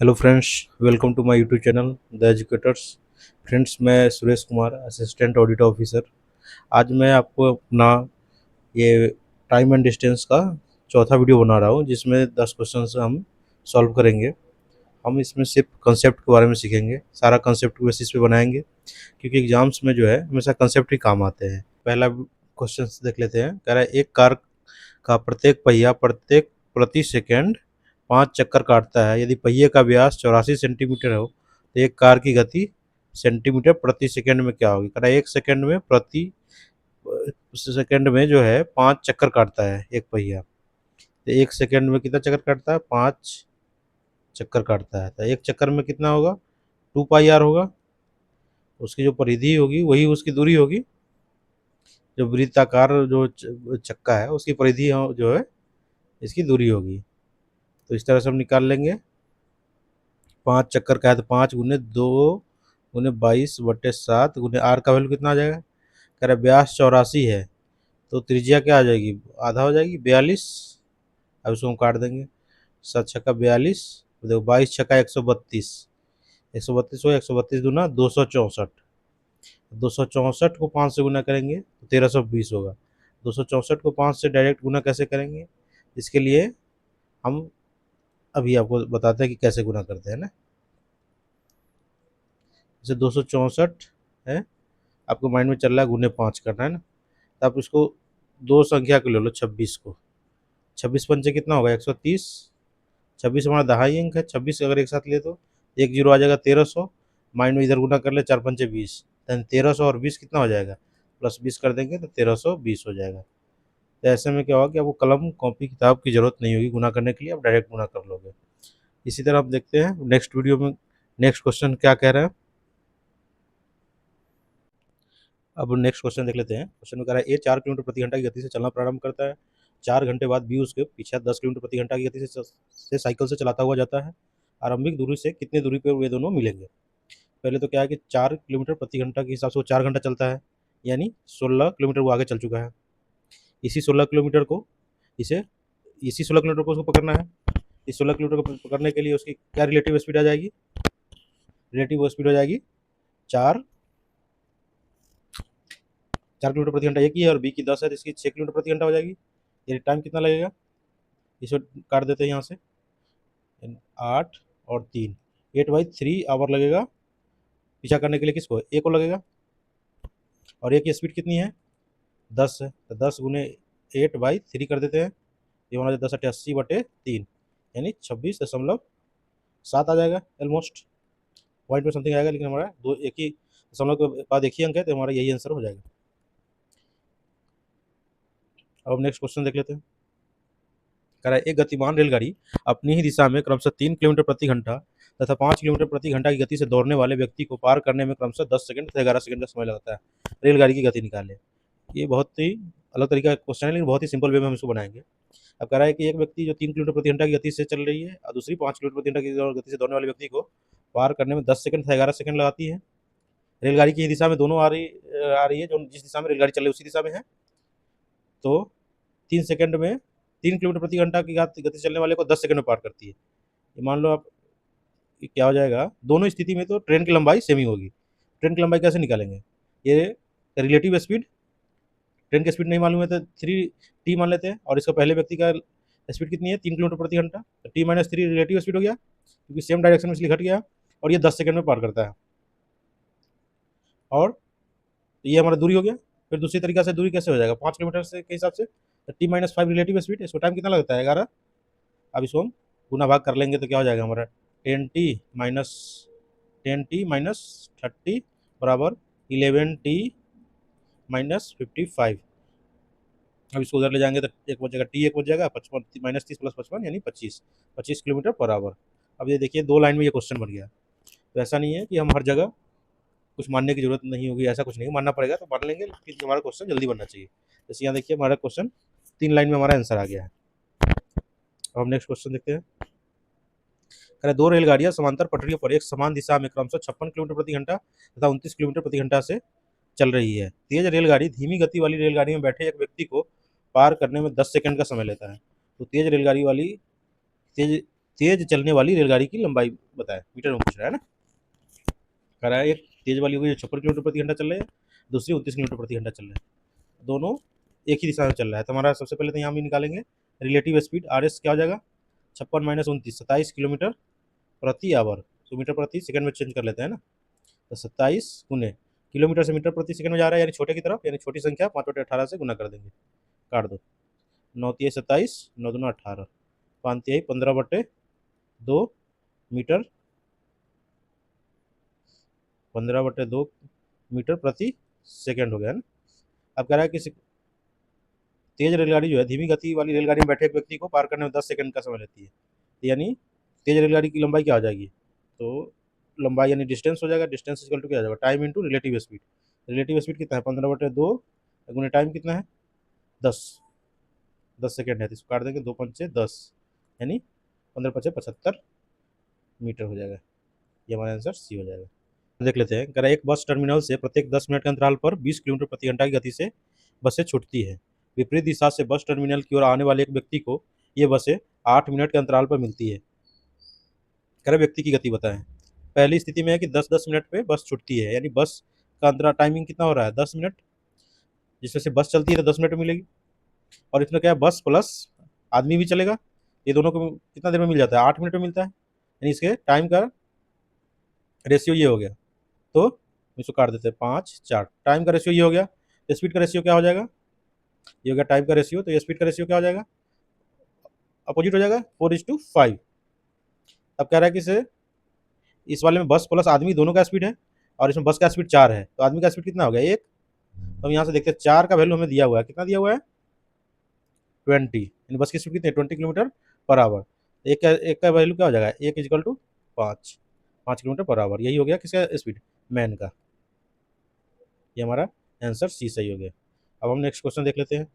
Hello friends, welcome to my YouTube channel the educators. Friends, मैं Suresh Kumar, assistant audit officer. आज मैं आपको अपना ये टाइम एंड डिस्टेंस का चौथा वीडियो बना रहा हूँ, जिसमें 10 क्वेश्चन हम सॉल्व करेंगे। हम इसमें सिर्फ कंसेप्ट के बारे में सीखेंगे, सारा कंसेप्ट के बेसिस पे बनाएंगे, क्योंकि एग्जाम्स में जो है हमेशा कंसेप्ट ही काम आते हैं। पहला क्वेश्चन देख लेते हैं। कह रहा है एक कार का प्रत्येक पहिया प्रत्येक प्रति सेकंड 5 चक्कर काटता है। यदि पहिए का व्यास 84 सेंटीमीटर हो तो एक कार की गति सेंटीमीटर प्रति सेकंड में क्या होगी। कह रहा है एक सेकंड में प्रति सेकंड में जो है 5 चक्कर काटता है एक पहिया। तो एक सेकंड में कितना चक्कर काटता है? 5 चक्कर काटता है। तो एक चक्कर में कितना होगा? 2 पाई आर होगा। उसकी जो परिधि होगी वही उसकी दूरी होगी। जो वृत्ताकार जो चक्का है उसकी परिधि जो है इसकी दूरी होगी। तो इस तरह से हम निकाल लेंगे। 5 चक्कर का है तो 5 × 2 × 22/7 गुने आर का वैल्यू कितना आ जाएगा। कह रहा है व्यास 84 है तो त्रिज्या क्या आ जाएगी? आधा हो जाएगी, 42। अब इसको हम काट देंगे। 7 छक्का 42, देखो 22 छक्का 132। 132 हो, 132 दूना 264। 264 को 5 से गुना करेंगे तो 1320 होगा। 264 को 5 से डायरेक्ट गुना कैसे करेंगे, इसके लिए हम अभी आपको बताते हैं कि कैसे गुना करते हैं ना। जैसे 264 है, आपको माइंड में चल रहा है गुने 5 करना है ना, तो आप इसको दो संख्या को ले लो, 26 को। 26 पंचे कितना होगा? 130। 26 हमारा दहाई अंक है। 26 अगर एक साथ ले तो एक जीरो आ जाएगा, 1300। माइंड में इधर गुना कर ले, 4 पंचे 20। देन 1300 और 20 कितना हो जाएगा? +20 कर देंगे तो 1320 हो जाएगा। तो ऐसे में क्या होगा कि आपको कलम कॉपी किताब की जरूरत नहीं होगी गुना करने के लिए, आप डायरेक्ट गुना कर लोगे। इसी तरह आप देखते हैं नेक्स्ट वीडियो में नेक्स्ट क्वेश्चन क्या कह रहा है। अब नेक्स्ट क्वेश्चन देख लेते हैं। क्वेश्चन में कह रहा है ए 4 किलोमीटर प्रति घंटा की गति से चलना प्रारंभ करता है। 4 घंटे बाद बी उसके पीछे 10 किलोमीटर प्रति घंटा की गति से साइकिल से चलाता हुआ जाता है। आरंभिक दूरी से कितनी दूरी पर वे दोनों मिलेंगे। पहले तो क्या है कि 4 किलोमीटर प्रति घंटा के हिसाब से वो 4 घंटा चलता है, यानी 16 किलोमीटर वो आगे चल चुका है। इसी 16 किलोमीटर को इसे इसी 16 किलोमीटर को उसको पकड़ना है। इस 16 किलोमीटर को पकड़ने के लिए उसकी क्या रिलेटिव स्पीड आ जाएगी? रिलेटिव स्पीड हो जाएगी 4 4 किलोमीटर प्रति घंटा एक ही है, और बी की 10 है तो इसकी 6 किलोमीटर प्रति घंटा हो जाएगी। ये टाइम कितना लगेगा? इसको काट देते हैं यहाँ से। 8 और 3, 8/3 आवर लगेगा पीछा करने के लिए। किसको? ए को लगेगा। और ए की स्पीड कितनी है? 10 है, तो 10 × 8/3 कर देते हैं। ये होना 10 × 8 = 80/3, यानी 26.7 आ जाएगा। ऑलमोस्ट पॉइंट में समथिंग आएगा, लेकिन हमारा दो एक ही दशमलव के बाद एक ही अंक है, तो हमारा यही आंसर हो जाएगा। अब नेक्स्ट क्वेश्चन देख लेते हैं। कह रहा है एक गतिमान रेलगाड़ी अपनी ही दिशा में क्रमशः 3 किलोमीटर प्रति घंटा तथा 5 किलोमीटर प्रति घंटा की गति से दौड़ने वाले व्यक्ति को पार करने में क्रमशः 10 सेकंड तथा 11 सेकंड का समय लगता है। रेलगाड़ी की गति निकालें। ये बहुत ही अलग तरीका का क्वेश्चन है, लेकिन बहुत ही सिंपल वे में हम इसको बनाएंगे। अब कह रहा है कि एक व्यक्ति जो 3 किलोमीटर प्रति घंटा की गति से चल रही है और दूसरी 5 किलोमीटर प्रति घंटा की गति से दौड़ने वाले व्यक्ति को पार करने में 10 सेकंड तथा 11 सेकंड लगाती है। रेलगाड़ी की दिशा में दोनों आ रही है, जो जिस दिशा में रेलगाड़ी चल रही है उसी दिशा में है। तो 3 सेकंड में 3 किलोमीटर प्रति घंटा की गति चलने वाले को 10 सेकंड में पार करती है। ये मान लो आप, ये क्या हो जाएगा, दोनों स्थिति में तो ट्रेन की लंबाई सेम ही होगी। ट्रेन की लंबाई कैसे निकालेंगे? ये रिलेटिव स्पीड, ट्रेन की स्पीड नहीं मालूम है तो 3t मान लेते हैं, और इसका पहले व्यक्ति का स्पीड कितनी है? 3 किलोमीटर प्रति घंटा, तो t-3 रिलेटिव स्पीड हो गया, क्योंकि सेम डायरेक्शन में इसलिए घट गया। और ये 10 सेकंड में पार करता है। और ये हमारा दूरी हो गया। फिर दूसरी तरीका से दूरी कैसे हो जाएगा? 5 किलोमीटर से के हिसाब से t-5 रिलेटिव स्पीड, इसको टाइम कितना लगता है? 11। अब इसको हम गुना भाग कर लेंगे तो क्या हो जाएगा हमारा? 10t - 30 बराबर 11t - 55। अब इसको उधर ले जाएंगे तो एक बचेगा, टी एक बच जाएगा, 55 -30 + 55 यानी 25। 25 किलोमीटर पर आवर। अब ये देखिए 2 लाइन में ये क्वेश्चन बन गया। तो ऐसा नहीं है कि हम हर जगह कुछ मानने की जरूरत नहीं होगी, ऐसा कुछ नहीं, मानना पड़ेगा तो मान लेंगे, लेकिन हमारा क्वेश्चन जल्दी बनना चाहिए। जैसे यहाँ देखिए हमारा क्वेश्चन 3 लाइन में हमारा आंसर आ गया है। अब हम नेक्स्ट क्वेश्चन देखते हैं। कह रहा है दो रेलगाड़ियां समांतर पटरियों पर एक समान दिशा में क्रमशः 56 किलोमीटर प्रति घंटा तथा 29 किलोमीटर प्रति घंटा से चल रही है। तेज रेलगाड़ी धीमी गति वाली रेलगाड़ी में बैठे एक व्यक्ति को पार करने में 10 सेकंड का समय लेता है। तो तेज तेज चलने वाली रेलगाड़ी की लंबाई बताएं, मीटर में पूछ रहा है ना। कह रहा है एक तेज वाली होगी जो 56 किलोमीटर प्रति घंटा चल रही है, दूसरी 29 किलोमीटर प्रति घंटा चल रहा है, दोनों एक ही दिशा में चल रहा है। तो हमारा सबसे पहले तो यहाँ भी निकालेंगे रिलेटिव स्पीड, आर एस क्या हो जाएगा, 56 - 29, 27 किलोमीटर प्रति आवर। तो मीटर प्रति सेकंड में चेंज कर लेते हैं ना, तो 27 गुने किलोमीटर से मीटर प्रति सेकंड में जा रहा है, यानी छोटे की तरफ, यानी छोटी संख्या 5/18 से गुना कर देंगे, काट दो, 9×3 = 27, 9×2 = 18, 5×3 = 15/2 मीटर, 15/2 मीटर प्रति सेकंड हो गया ना। अब कह रहा है कि तेज रेलगाड़ी जो है धीमी गति वाली रेलगाड़ी में बैठे एक व्यक्ति को पार करने में 10 सेकंड का समय लेती है, यानी तेज रेलगाड़ी की लंबाई क्या हो जाएगी, तो लंबाई यानी डिस्टेंस हो जाएगा, डिस्टेंस इक्वल टू क्या हो जाएगा, time into relative speed. Relative speed कितना है, 15/2 गुने टाइम कितना है, 10, 10 सेकंड है, तो इसको काट देंगे, 2×5 = 10, यानी 15×5 = 75 मीटर हो जाएगा। ये हमारा आंसर सी हो जाएगा। देख लेते हैं, कह रहा है एक बस टर्मिनल से प्रत्येक 10 मिनट के अंतराल पर 20 किलोमीटर प्रति घंटा की गति से बसें छूटती है। विपरीत दिशा से बस टर्मिनल की ओर आने वाले एक व्यक्ति को ये बसें 8 मिनट के अंतराल पर मिलती है। कह रहे व्यक्ति की गति बताएं। पहली स्थिति में है कि 10-10 मिनट पे बस छूटती है, यानी बस का अंतराल टाइमिंग कितना हो रहा है, 10 मिनट, जिसमें से बस चलती है तो 10 मिनट में मिलेगी। और इसमें क्या है, बस प्लस आदमी भी चलेगा, ये दोनों को कितना देर में मिल जाता है, 8 मिनट में मिलता है, यानी इसके टाइम का रेशियो ये हो गया। तो इसको काट देते हैं, 5, 4, टाइम का रेशियो ये हो गया, तो स्पीड का रेशियो क्या हो जाएगा, ये हो गया टाइम का रेशियो, तो ये स्पीड का रेशियो क्या हो जाएगा, अपोजिट हो जाएगा, 4:5। अब कह रहा है कि इस वाले में बस प्लस आदमी दोनों का स्पीड है, और इसमें बस का स्पीड 4 है, तो आदमी का स्पीड कितना हो गया, 1। तो हम यहाँ से देखते हैं 4 का वैल्यू हमें दिया हुआ है, कितना दिया हुआ है, 20, यानी बस की स्पीड कितनी है, 20 किलोमीटर पर आवर। एक का वैल्यू क्या हो जाएगा, 1 = 5, 5 किलोमीटर पर आवर, यही हो गया किसका स्पीड, मैन का। ये हमारा आंसर सी सही हो गया। अब हम नेक्स्ट क्वेश्चन देख लेते हैं। कह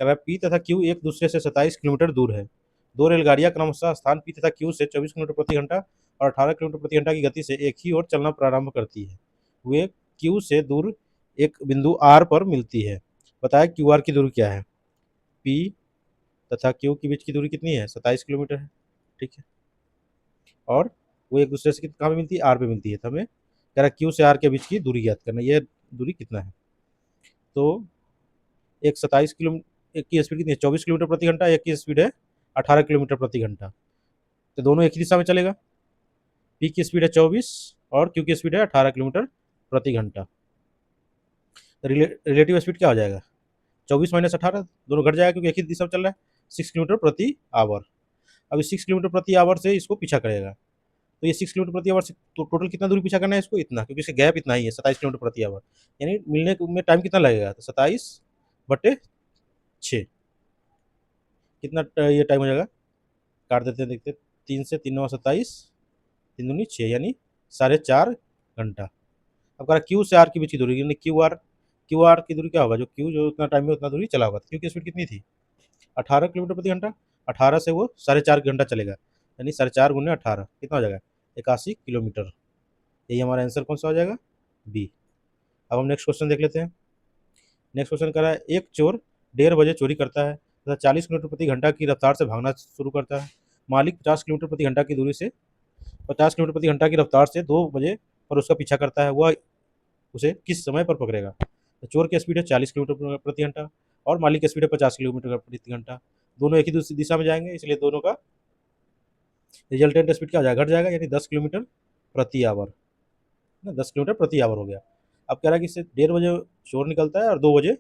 रहा है पी तथा क्यू एक दूसरे से 27 किलोमीटर दूर है। दो रेलगाड़ियां क्रमशः स्थान पी तथा क्यू से 24 किलोमीटर प्रति घंटा और 18 किलोमीटर प्रति घंटा की गति से एक ही ओर चलना प्रारंभ करती है। वे क्यू से दूर एक बिंदु आर पर मिलती है। बताया क्यू आर की दूरी क्या है। पी तथा क्यू के बीच की दूरी कितनी है, 27 किलोमीटर है, ठीक है। और वो एक दूसरे से कहाँ पे मिलती है, आर पे मिलती है। तो हमें कह रहा है क्यू से आर के बीच की दूरी ज्ञात करना, ये दूरी कितना है। तो एक 27 किलो, एक की स्पीड कितनी है, 24 किलोमीटर प्रति घंटा, एक की स्पीड है 18 किलोमीटर प्रति घंटा, तो दोनों एक ही दिशा में चलेगा। पी की स्पीड है 24 और क्यू की स्पीड है 18 किलोमीटर प्रति घंटा। रिलेटिव स्पीड क्या हो जाएगा, 24 - 18, दोनों घट जाएगा क्योंकि एक ही दिशा में चल रहा है, 6 किलोमीटर प्रति आवर। अब इस 6 किलोमीटर प्रति आवर से इसको पीछा करेगा, तो ये 6 किलोमीटर प्रति आवर से तो टोटल कितना दूरी पीछा करना है इसको, इतना, क्योंकि इसका गैप इतना ही है, 27 किलोमीटर प्रति आवर, यानी मिलने में टाइम कितना लगेगा, तो 27/6, कितना ये टाइम हो जाएगा, काट देते हैं, देखते हैं, 3 से 3 × 9 = 27, 3×2 = 6, यानी 4.5 घंटा। अब कह रहा क्यू से आर की बीच की दूरी, यानी क्यू आर की दूरी क्या होगा, जो क्यू जो उतना टाइम में उतना दूरी चला होगा, क्यू की स्पीड कितनी थी, 18 किलोमीटर प्रति घंटा, 18 से वो 4.5 घंटा चलेगा, यानी 4.5 × 18 कितना हो जाएगा, 81 किलोमीटर। यही हमारा आंसर कौन सा हो जाएगा, बी। अब हम नेक्स्ट क्वेश्चन देख लेते हैं। नेक्स्ट क्वेश्चन कर रहा है एक चोर 1:30 बजे चोरी करता है तथा 40 किलोमीटर प्रति घंटा की रफ्तार से भागना शुरू करता है। मालिक 50 किलोमीटर प्रति घंटा की दूरी से 50 किलोमीटर प्रति घंटा की रफ्तार से 2 बजे पर उसका पीछा करता है, वह उसे किस समय पर पकड़ेगा। तो चोर की स्पीड है 40 किलोमीटर प्रति घंटा और मालिक की स्पीड है 50 किलोमीटर प्रति घंटा, दोनों एक ही दूसरी दिशा में जाएंगे, इसलिए दोनों का रिजल्टेंट स्पीड क्या हो जाएगा, घट जाएगा, यानी 10 किलोमीटर प्रति आवर ना, 10 किलोमीटर प्रति आवर हो गया। अब कह रहा है कि इससे 1:30 बजे चोर निकलता है और 2 बजे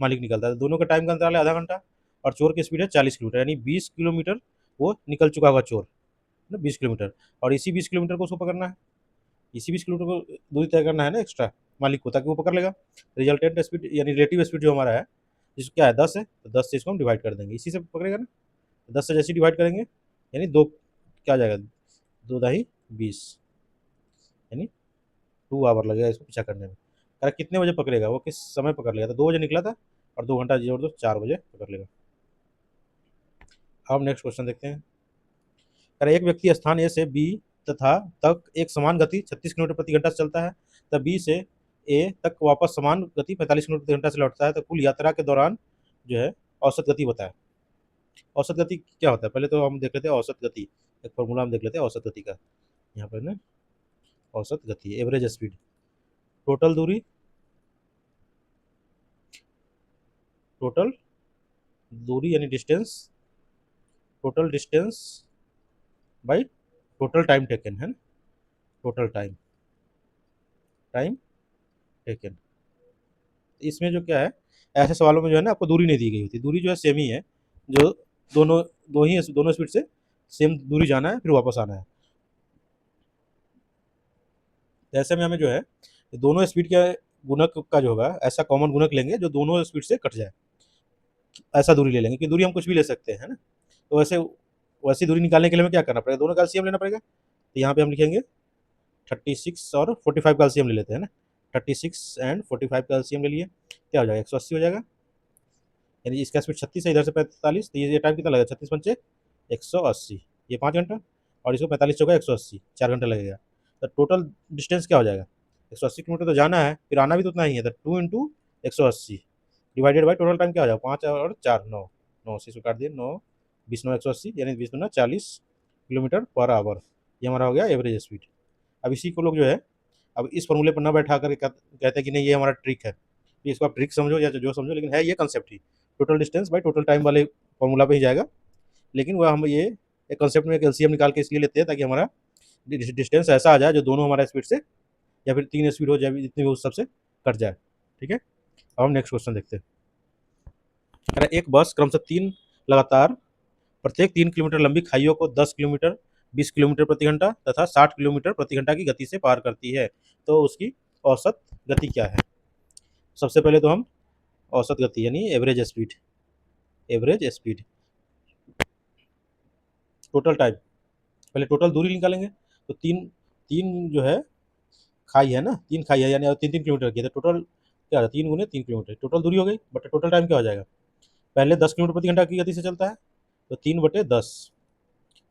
मालिक निकलता है, तो दोनों का टाइम का अंतराल है आधा घंटा, और चोर की स्पीड है 40 किलोमीटर, यानी 20 किलोमीटर वो निकल चुका होगा चोर ना, 20 किलोमीटर, और इसी 20 किलोमीटर को उसको पकड़ना है, इसी 20 किलोमीटर को दूरी तय करना है ना एक्स्ट्रा मालिक को, ताकि वो पकड़ लेगा। रिजल्टेंट स्पीड यानी रिलेटिव स्पीड जो हमारा है, जिसको क्या है 10 है, तो 10 से इसको हम डिवाइड कर देंगे, इसी से पकड़ेगा ना, 10 से जैसे डिवाइड करेंगे, यानी 2 क्या आ जाएगा, 2×2 = 20, यानी 2 आवर लगेगा इसको पीछा करने में। अरे कितने बजे पकड़ेगा, वो किस समय पकड़ लेगा, तो 2 बजे निकला था और 2 घंटा जोड़ दो, 4 बजे पकड़ लेगा। अब नेक्स्ट क्वेश्चन देखते हैं। अरे एक व्यक्ति स्थान ए से बी तथा तक एक समान गति 36 किलोमीटर प्रति घंटा से चलता है, तब बी से ए तक वापस समान गति 45 किलोमीटर प्रति घंटा से लौटता है, तो कुल यात्रा के दौरान जो है औसत गति बताए। औसत गति क्या होता है, पहले तो हम देख लेते हैं औसत गति। एक फॉर्मूला हम देख लेते हैं औसत गति का। यहाँ पर ना औसत गति, एवरेज स्पीड, टोटल दूरी, टोटल दूरी यानी distance, total distance by total time taken, है ना, टोटल टाइम, टाइम टेकन। इसमें जो क्या है, ऐसे सवालों में जो है ना आपको दूरी नहीं दी गई होती, दूरी जो है सेम ही है, जो दोनों दोनों स्पीड से सेम दूरी जाना है फिर वापस आना है। तो ऐसे में हमें जो है दोनों स्पीड के गुणक का जो होगा ऐसा कॉमन गुणक लेंगे जो दोनों स्पीड से कट जाए, ऐसा दूरी ले लेंगे कि दूरी हम कुछ भी ले सकते हैं ना। तो वैसे वैसी दूरी निकालने के लिए हमें क्या करना पड़ेगा, दोनों का एलसीएम लेना पड़ेगा। तो यहाँ पे हम लिखेंगे 36 और 45 का एलसीएम ले लेते हैं ना, 36 एंड 45 का एलसीएम ले लिए, क्या हो जाएगा 180 हो जाएगा, यानी इसका स्पीड 36 है, इधर से 45, तो ये टाइम कितना लगेगा 36 × 5 = 180, ये 5 घंटा, और इसको 45 चौका 180, 4 घंटा लगेगा। तो टोटल डिस्टेंस क्या हो जाएगा, 180 किलोमीटर तो जाना है, फिर आना भी तो उतना ही है, तो 2 × 180 डिवाइडेड बाई टोटल टाइम क्या हो जाएगा, 5 और 4 9, 9 से इसको काट दिए, 9 20 9 180, यानी 20 दूना 40 किलोमीटर पर आवर, ये हमारा हो गया एवरेज स्पीड। अब इसी को लोग जो है अब इस फॉर्मूले पर न बैठा कर कहते हैं कि नहीं ये हमारा ट्रिक है, तो इसको आप ट्रिक समझो या जो समझो, लेकिन है ये concept he, total distance by total time वाले फॉर्मूला पे ही जाएगा। लेकिन वह हम ये एक कंसेप्ट में एक एलसीएम निकाल के इसलिए लेते हैं ताकि हमारा डिस्टेंस ऐसा आ जाए जो दोनों हमारा स्पीड से या फिर 3 स्पीड हो जाए, जितनी भी उस सबसे कट जाए। ठीक है, अब हम नेक्स्ट क्वेश्चन देखते हैं। अरे एक बस क्रमशः 3 लगातार प्रत्येक 3 किलोमीटर लंबी खाइयों को 10 किलोमीटर 20 किलोमीटर प्रति घंटा तथा 60 किलोमीटर प्रति घंटा की गति से पार करती है, तो उसकी औसत गति क्या है। सबसे पहले तो हम औसत गति यानी average speed, average speed, total time, पहले टोटल दूरी निकालेंगे। तो तीन तीन जो है खाई है ना, 3 खाई है, यानी 3 3 किलोमीटर की है, तो टोटल क्या है 3 × 3 किलोमीटर टोटल दूरी हो गई, बट टोटल टाइम क्या हो जाएगा, पहले 10 किलोमीटर प्रति घंटा की गति से चलता है तो 3/10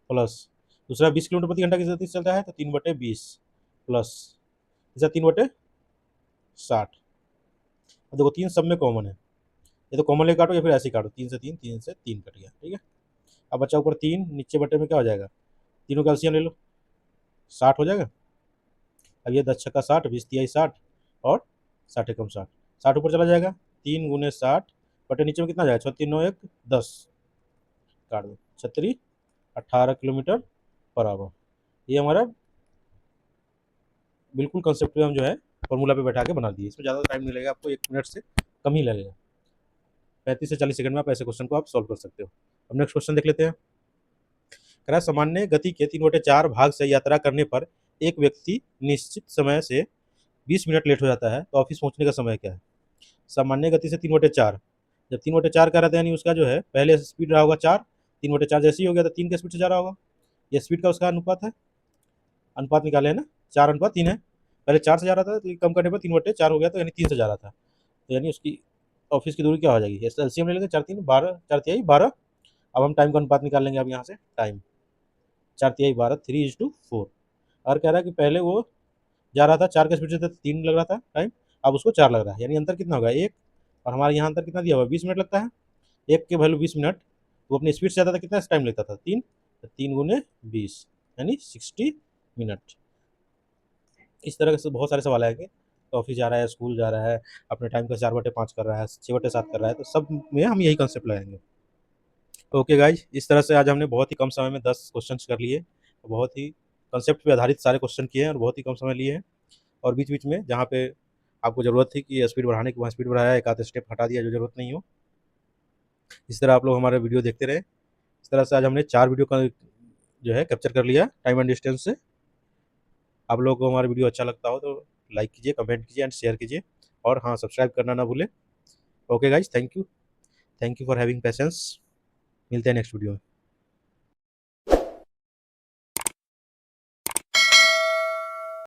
प्लस दूसरा 20 किलोमीटर प्रति घंटा की गति से चलता है तो 3/20 प्लस तीसरा 3/60। देखो 3 सब में कॉमन है, ये तो कॉमन लेके काटो या फिर ऐसे ही काटो, 3 कट गया, ठीक है। अब बच्चा ऊपर 3, नीचे बटे में क्या हो जाएगा, तीनों का एलसीएम ले लो, 60 हो जाएगा। अब ये 10 × 6 = 60, 20 × 3 = 60 और 60 × 60, 60 ऊपर चला जाएगा, 3 × 60 बटे नीचे में कितना जाएगा, 36 9 1 10, काट दो 36 18 किलोमीटर पर आवर। ये हमारा बिल्कुल कंसेप्ट पे हम जो है फॉर्मूला पे बैठा के बना दिए, इसमें ज़्यादा टाइम नहीं लगेगा आपको, 1 मिनट से कम ही लगेगा, 35 से 40 सेकंड में आप ऐसे क्वेश्चन को आप सॉल्व कर सकते हो। अब नेक्स्ट क्वेश्चन देख लेते हैं। कह रहा है सामान्य गति के 3/4 भाग से यात्रा करने पर एक व्यक्ति निश्चित समय से 20 मिनट लेट हो जाता है, तो ऑफिस पहुंचने का समय क्या है। सामान्य गति से 3/4, जब 3/4 का रहता है यानी उसका जो है पहले स्पीड रहा होगा 4, 3/4 जैसे ही हो गया तो 3 के स्पीड से जा रहा होगा, ये स्पीड का उसका अनुपात है, अनुपात निकाले है ना, 4:3 है, पहले 4 से जा रहा था तो कम करने पर 3/4 हो गया, तो यानी 3 से जा रहा था, तो यानी उसकी ऑफिस की दूरी क्या हो जाएगी, एलसीएम ले लेंगे, 4×3 = 12, 4×3 = 12। अब हम टाइम का अनुपात निकाल लेंगे, अब यहाँ से टाइम 4×3 = 12, 3:4। और कह रहा है कि पहले वो जा रहा था 4 के स्पीड से, तो 3 लग रहा था टाइम, अब उसको 4 लग रहा है, यानी अंतर कितना होगा 1, और हमारे यहाँ अंतर कितना दिया हुआ 20 मिनट लगता है, 1 के वैल्यू 20 मिनट, वो अपनी स्पीड से जाता था कितना टाइम लगता था 3, तो 3 × 20 यानी 60 मिनट। इस तरह से बहुत सारे सवाल आएंगे, तो ऑफिस जा रहा है, स्कूल जा रहा है, अपने टाइम का 4/5 कर रहा है, 6/7 कर रहा है, तो सब में हम यही कंसेप्ट लगाएंगे। ओके गाइज, इस तरह से आज हमने बहुत ही कम समय में 10 क्वेश्चन कर लिए, बहुत ही कंसेप्ट पे आधारित सारे क्वेश्चन किए हैं और बहुत ही कम समय लिए हैं, और बीच बीच में जहाँ पे आपको ज़रूरत थी कि स्पीड बढ़ाने की वहाँ स्पीड बढ़ाया, एक आध स्टेप हटा दिया जो ज़रूरत नहीं हो। इस तरह आप लोग हमारे वीडियो देखते रहे। इस तरह से आज हमने 4 वीडियो का जो है कैप्चर कर लिया टाइम एंड डिस्टेंस से। आप लोगों को हमारा वीडियो अच्छा लगता हो तो लाइक कीजिए, कमेंट कीजिए एंड शेयर कीजिए, और हाँ सब्सक्राइब करना ना भूलें। Okay guys, thank you for having patience. मिलते हैं नेक्स्ट वीडियो में।